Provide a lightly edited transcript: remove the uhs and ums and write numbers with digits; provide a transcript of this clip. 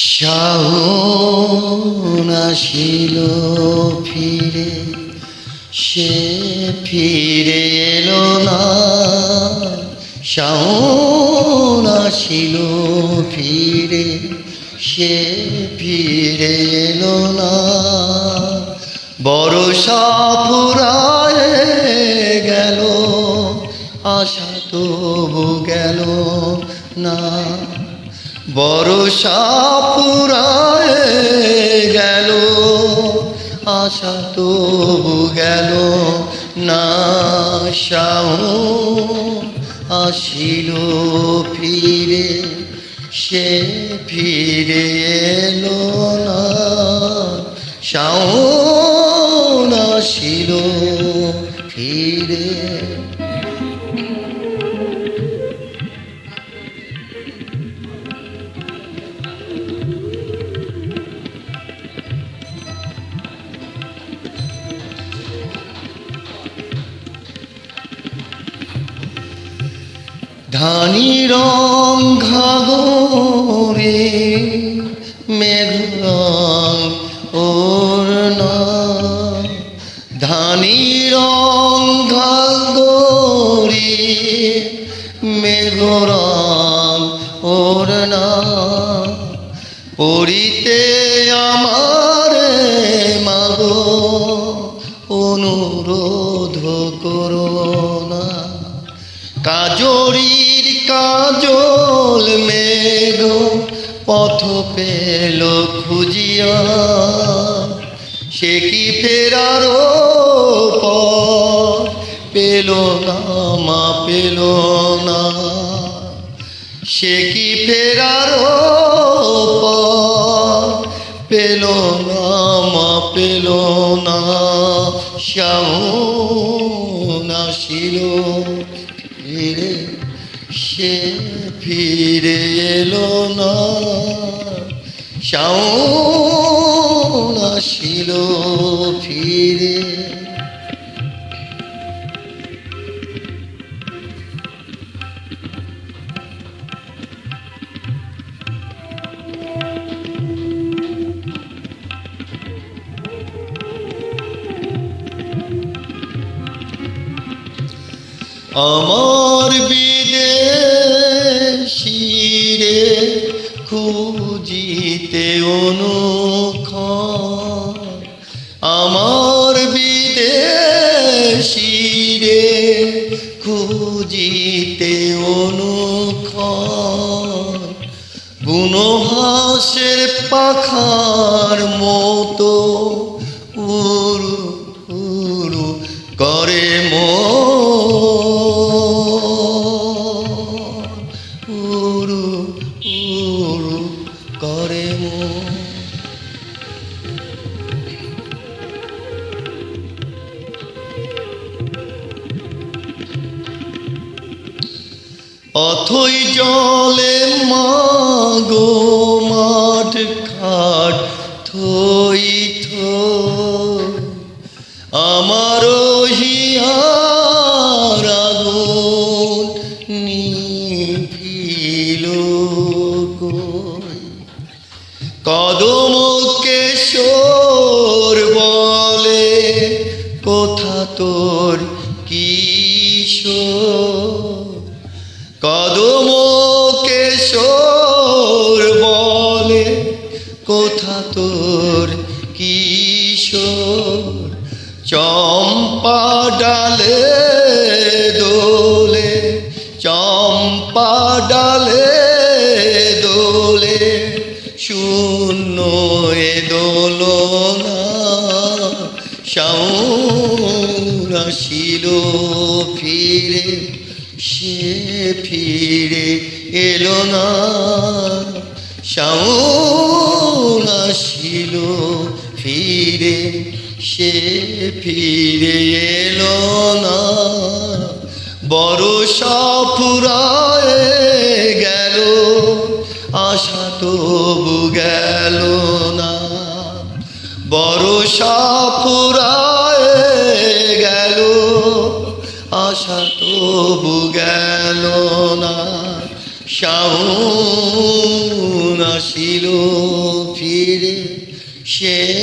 শাওন আসিল ফিরে, সে ফিরে এলো না। শাওন আসিল ফিরে, সে ফিরে এলো না। বর্ষা ফুরায়ে গেল, আশা তবু গেল না। বর্ষা ফুরায়ে গেল, আশা তবু গেল না। শাওন আসিল ফিরে, সে ফিরে এলো না। শাওন আসিল ফিরে। ধানি রং ঘাগরে, মেঘ রং ওড়না। ধানি রং ঘাগরে, মেঘ রং ওড়না। পড়িতে আমার মাগো অনুরোধ করো না। কাজরির কাজল মেঘ পথ পেল খুঁজিয়া, সে কি ফেরার পর পেল না, মা পেল না। সে কি ফেরার পর পেল না, মা পেল না। শাওন আসিল ফিরে, সে ফিরে এলো না। শাওন আসিল ফিরে। আমার বিদেশিরে খুঁজিতে অনুক্ষণ। আমার বিদেশিরে খুঁজিতে অনুক্ষণ। বুনো হাঁসের পাখার মতো উড়ু উড়ু করে উড়ু উড়ু করে মন। অথই জলে মাগো মাঠ ঘাট থই থই। আমার হিয়ার আগুন নিভিল কই। কদম কেশর বলে কোথা তোর কিশোর। কদম কেশর বলে কোথা তোর কিশোর। চম্পা ডালে দোলে, চম্পা ডালে দোলে, শূন্য এ দোলনা। শাওন আসিল ফিরে, সে ফিরে এলো না। শাওন আসিল ফিরে, সে ফিরে এলো না। বর্ষা ফুরায়ে গেল, আশা তবু গেল না। বর্ষা ফুরায়ে গেল, আশা তবু গেল না। শাওন আসিল সে